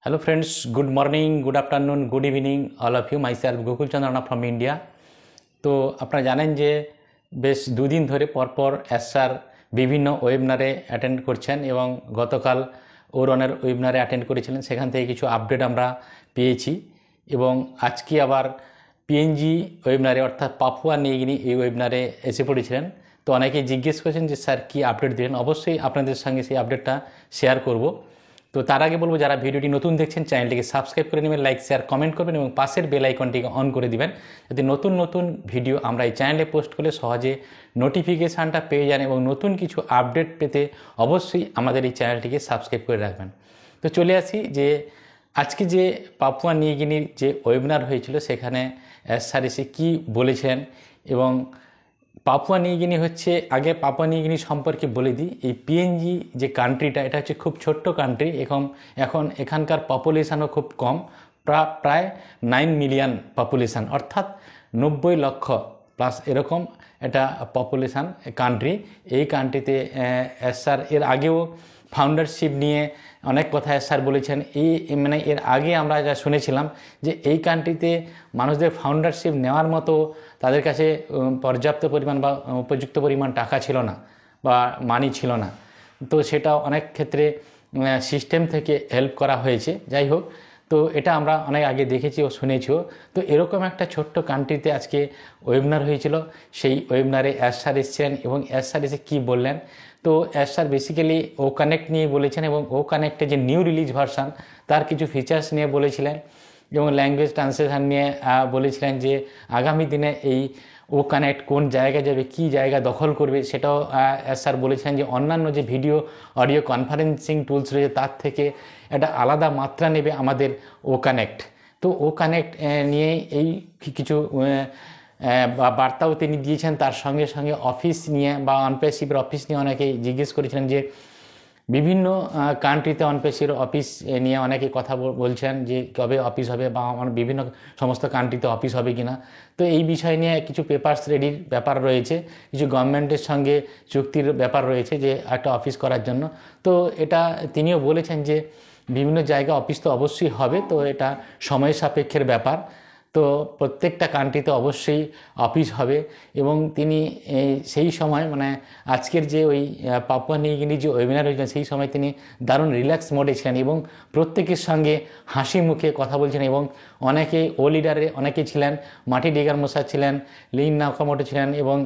Hello friends, good morning, good afternoon, good evening, all of you. Myself Gokul Chandrana from India. তো আপনারা জানেন যে বেশ দুদিন ধরে পরপর এসআর বিভিন্ন ওয়েবিনারে অ্যাটেন্ড করছেন এবং গতকাল ওরনের ওয়েবিনারে অ্যাটেন্ড করেছিলেন, সেখান থেকে কিছু আপডেট আমরা পেয়েছি এবং আজকে আবার পিএনজি ওয়েবিনারে অর্থাৎ পাপুয়া নিউ গিনি এই ওয়েবিনারে এসে পড়েছিলেন। তো অনেকেই জিজ্ঞেস করেছেন যে স্যার কী আপডেট দিলেন, অবশ্যই আপনাদের সঙ্গে সেই আপডেটটা শেয়ার করব। তো তার আগে বলবো, যারা ভিডিওটি নতুন দেখছেন চ্যানেলটিকে সাবস্ক্রাইব করে নেবেন, লাইক শেয়ার কমেন্ট করবেন এবং পাশের বেল আইকনটিকে অন করে দিবেন, যাতে নতুন নতুন ভিডিও আমরা এই চ্যানেলে পোস্ট করলে সহজে নোটিফিকেশানটা পেয়ে যান এবং নতুন কিছু আপডেট পেতে অবশ্যই আমাদের এই চ্যানেলটিকে সাবস্ক্রাইব করে রাখবেন। তো চলে আসি যে আজকে যে পাপুয়া নিউ গিনির যে ওয়েবিনার হয়েছিল সেখানে স্যার এসে কী বলেছেন এবং পাপুয়া নিউ গিনি হচ্ছে, আগে পাপুয়া নিউ গিনি সম্পর্কে বলে দিই। এই পিএনজি যে কান্ট্রিটা, এটা হচ্ছে খুব ছোট্ট কান্ট্রি। এখন এখানকার পপুলেশানও খুব কম, প্রায় 9 মিলিয়ন পপুলেশান, অর্থাৎ 90 লক্ষ প্লাস এরকম এটা পপুলেশান কান্ট্রি। এই কান্ট্রিতে স্যার এর আগেও ফাউন্ডারশিপ নিয়ে অনেক কথা স্যার বলেছেন। এর আগে আমরা যা শুনেছিলাম যে এই কান্ট্রিতে মানুষদের ফাউন্ডারশিপ নেওয়ার মতো তাদের কাছে পর্যাপ্ত পরিমাণ বা উপযুক্ত পরিমাণ টাকা ছিল না বা মানি ছিল না। তো সেটা অনেক ক্ষেত্রে সিস্টেম থেকে হেল্প করা হয়েছে। যাই হোক, তো এটা আমরা অনেক আগে দেখেছি ও শুনেছিও। তো এরকম একটা ছোট্ট কান্ট্রিতে আজকে ওয়েবিনার হয়েছিল। সেই ওয়েবিনারে স্যার এসেছিলেন এবং স্যার এসে কী বললেন, তো স্যার বেসিক্যালি ও কানেক্ট নিয়ে বলেছেন এবং ও কানেক্টে যে নিউ রিলিজ ভার্সান তার কিছু ফিচার্স নিয়ে বলেছিলেন এবং ল্যাঙ্গুয়েজ ট্রান্সলেশন নিয়ে বলেছিলেন যে আগামী দিনে এই ও কানেক্ট কোন জায়গায় যাবে, কী জায়গা দখল করবে, সেটাও স্যার বলেছিলেন যে অন্যান্য যে ভিডিও অডিও কনফারেন্সিং টুলস রয়েছে তার থেকে একটা আলাদা মাত্রা নেবে আমাদের ও কানেক্ট। তো ও কানেক্ট নিয়ে এই কিছু বার্তাও তিনি দিয়েছেন। তার সঙ্গে সঙ্গে অফিস নিয়ে বা অনপেসিভের অফিস নিয়ে অনেকেই জিজ্ঞেস করেছিলেন যে বিভিন্ন কান্ট্রিতে অনপেসির অফিস নিয়ে অনেকে কথা বলছেন যে কবে অফিস হবে বা বিভিন্ন সমস্ত কান্ট্রিতে অফিস হবে কিনা। তো এই বিষয় নিয়ে কিছু পেপারস রেডির ব্যাপার রয়েছে, কিছু গভর্নমেন্টের সঙ্গে চুক্তির ব্যাপার রয়েছে যে একটা অফিস করার জন্য। তো এটা তিনিও বলেছেন যে বিভিন্ন জায়গায় অফিস তো অবশ্যই হবে, তো এটা সময় সাপেক্ষের ব্যাপার। তো প্রত্যেকটা কান্ট্রিতে অবশ্যই অফিস হবে এবং তিনি সেই সময় মানে আজকের যে ওই পাপুয়া নিউ গিনি যে ওয়েবিনার হয়েছিলেন সেই সময় তিনি দারুণ রিল্যাক্স মোডে ছিলেন এবং প্রত্যেকের সঙ্গে হাসি মুখে কথা বলছেন এবং অনেকে ও লিডারে অনেকে ছিলেন, মাটি ডিগার মশা ছিলেন, লিন নাকামোটো ছিলেন এবং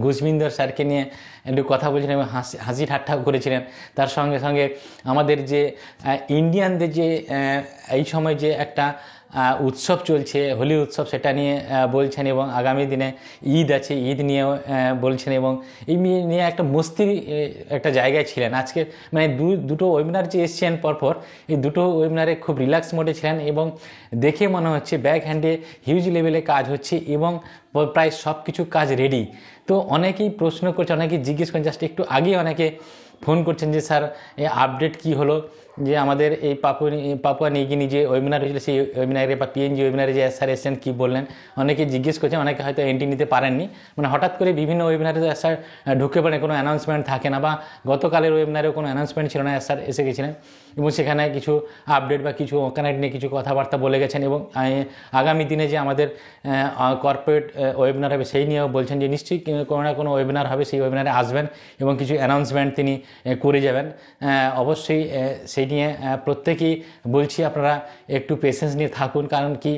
গুজবিন্দর স্যারকে নিয়ে একটু কথা বলছিলেন এবং হাসি ঠাট্টা করেছিলেন। তার সঙ্গে সঙ্গে আমাদের যে ইন্ডিয়ানদের যে এই সময় যে একটা উৎসব চলছে, হোলি উৎসব, সেটা নিয়ে বলছেন এবং আগামী দিনে ঈদ আছে, ঈদ নিয়েও বলছেন এবং এই নিয়ে একটা মস্তির একটা জায়গায় ছিলেন। আজকে মানে দুটো ওয়েবিনার যে এসছেন পরপর, এই দুটো ওয়েবিনারে খুব রিল্যাক্স মোডে ছিলেন এবং দেখে মনে হচ্ছে ব্যাক হ্যান্ডে হিউজ লেভেলে কাজ হচ্ছে এবং প্রায় সব কিছু কাজ রেডি। তো অনেকেই প্রশ্ন করছে, অনেকেই জিজ্ঞেস করেন, জাস্ট একটু আগে অনেকে ফোন করছেন যে স্যার এই আপডেট কী হলো, যে আমাদের এই পাপুয়া নিউ গিনি যে ওয়েবিনার হয়েছিল সেই ওয়েবিনারে বা পিএনজি ওয়েবিনারে যে স্যার এসেছেন কী বললেন, অনেকে জিজ্ঞেস করছেন, অনেকে হয়তো এন্ট্রি নিতে পারেননি। মানে হঠাৎ করে বিভিন্ন ওয়েবিনারে স্যার ঢুকে পড়েন, কোনো অ্যানাউন্সমেন্ট থাকে না বা গতকালের ওয়েবিনারেও কোনো অ্যানাউন্সমেন্ট ছিল না, স্যার এসে গেছিলেন এবং সেখানে কিছু আপডেট বা কিছু কানেক্ট নিয়ে কিছু কথাবার্তা বলে গেছেন এবং আগামী দিনে যে আমাদের কর্পোরেট ওয়েবিনার হবে সেই নিয়েও বলছেন যে নিশ্চয়ই কোনো না কোনো ওয়েবিনার হবে, সেই ওয়েবিনারে আসবেন এবং কিছু অ্যানাউন্সমেন্ট তিনি করে যাবেন। অবশ্যই সেই নিয়ে প্রত্যেকেই বলছি আপনারা একটু পেশেন্স নিয়ে থাকুন, কারণ কি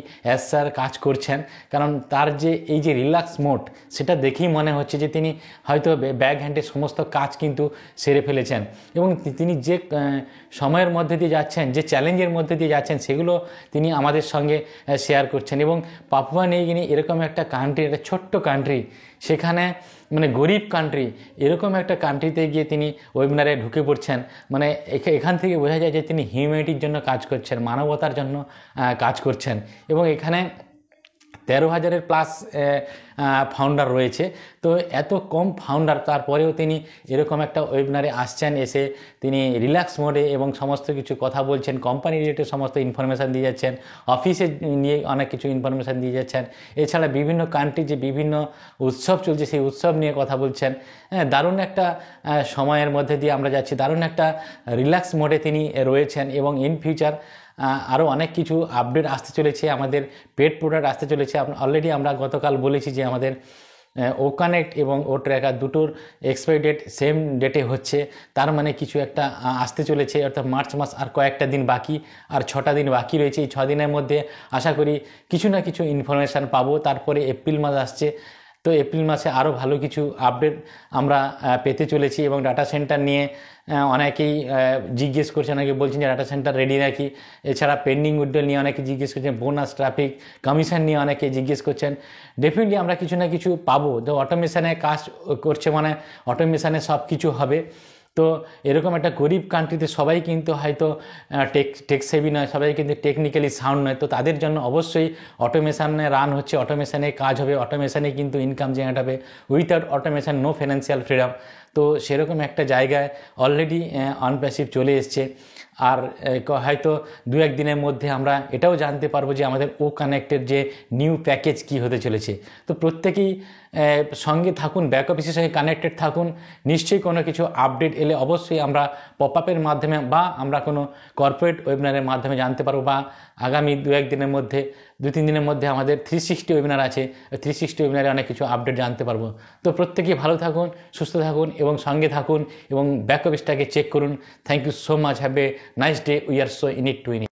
স্যার কাজ করছেন, কারণ তার যে এই যে রিল্যাক্স মোড সেটা দেখেই মনে হচ্ছে যে তিনি হয়তো ব্যাক হ্যান্ডে সমস্ত কাজ কিন্তু সেরে ফেলেছেন এবং তিনি যে সময়ের মধ্যে দিয়ে যাচ্ছেন, যে চ্যালেঞ্জের মধ্যে দিয়ে যাচ্ছেন, সেগুলো তিনি আমাদের সঙ্গে শেয়ার করছেন। এবং পাপুয়া নিউ গিনি এরকম একটা কান্ট্রি, একটা ছোট্ট কান্ট্রি, সেখানে মানে গরিব কান্ট্রি, এরকম একটা কান্ট্রিতে গিয়ে তিনি ওয়েবিনারে ঢুকে পড়ছেন। মানে এখান থেকে বোঝা যায় যে তিনি হিউম্যানিটির জন্য কাজ করছেন, মানবতার জন্য কাজ করছেন এবং এখানে 13,000-এর প্লাস ফাউন্ডার রয়েছে। তো তো এত কম ফাউন্ডার, তারপরেও তিনি এরকম একটা ওয়েবিনারে আসছেন, এসে তিনি রিল্যাক্স মোডে এবং সমস্ত কিছু কথা বলছেন, কোম্পানি রিলেটেড সমস্ত ইনফরমেশান দিয়ে যাচ্ছেন, অফিসে নিয়ে অনেক কিছু ইনফরমেশান দিয়ে যাচ্ছেন, এছাড়া বিভিন্ন কান্ট্রি যে বিভিন্ন উৎসব চলছে সেই উৎসব নিয়ে কথা বলছেন। হ্যাঁ, দারুণ একটা সময়ের মধ্যে দিয়ে আমরা যাচ্ছি, দারুণ একটা রিল্যাক্স মোডে তিনি রয়েছেন এবং ইন ফিউচার আরও অনেক কিছু আপডেট আসতে চলেছে, আমাদের পেড প্রোডাক্ট আসতে চলেছে। অলরেডি আমরা গতকাল বলেছি যে আমাদের ও কানেক্ট এবং ও ট্র্যাকার দুটোর এক্সপায়ারি ডেট সেম ডেটে হচ্ছে, তার মানে কিছু একটা আসতে চলেছে, অর্থাৎ মার্চ মাস আর কয়েকটা দিন বাকি, আর 6টা দিন বাকি রয়েছে। এই 6 দিনের মধ্যে আশা করি কিছু না কিছু ইনফরমেশান পাবো। তারপরে এপ্রিল মাস আসছে, তো এপ্রিল মাসে আরও ভালো কিছু আপডেট আমরা পেতে চলেছি। এবং ডাটা সেন্টার নিয়ে অনেকেই জিজ্ঞেস করছেন, অনেকে বলছেন যে ডাটা সেন্টার রেডি নাকি। এছাড়া পেন্ডিং উইথড্রল নিয়ে অনেকে জিজ্ঞেস করছেন, বোনাস, ট্রাফিক, কমিশন নিয়ে অনেকে জিজ্ঞেস করছেন। ডেফিনেটলি আমরা কিছু না কিছু পাবো। তো অটোমেশনে কাজ করছে মানে অটোমেশনে সব কিছু হবে। তো এরকম একটা গরিব কান্ট্রিতে সবাই কিন্তু হয়তো টেক সেভি নয়, সবাই কিন্তু টেকনিক্যালি সাউন্ড নয়। তো তাদের জন্য অবশ্যই অটোমেশনে রান হচ্ছে, অটোমেশনে কাজ হবে, অটোমেশনে কিন্তু ইনকাম জেনারেট হবে। Without automation no financial freedom. তো সেরকম একটা জায়গায় অলরেডি অনপ্যাসিভ চলে এসছে। আর হয়তো 2-1 দিনের মধ্যে আমরা এটাও জানতে পারবো যে আমাদের ও কানেক্টের যে নিউ প্যাকেজ কি হতে চলেছে। তো প্রত্যেকেই সঙ্গে থাকুন, ব্যাক অফিসের সঙ্গে কানেক্টেড থাকুন। নিশ্চয়ই কোনো কিছু আপডেট এলে অবশ্যই আমরা পপ আপের মাধ্যমে বা আমরা কোনো কর্পোরেট ওয়েবিনারের মাধ্যমে জানতে পারবো, বা আগামী 2-1 দিনের মধ্যে 2-3 দিনের মধ্যে আমাদের 360 ওয়েবিনার আছে, 360 ওয়েবিনারে অনেক কিছু আপডেট জানতে পারবো। তো প্রত্যেকেই ভালো থাকুন, সুস্থ থাকুন এবং সঙ্গে থাকুন এবং ব্যাক অফিসটাকে চেক করুন। Thank you so much, have a nice day, we are so in it to in it.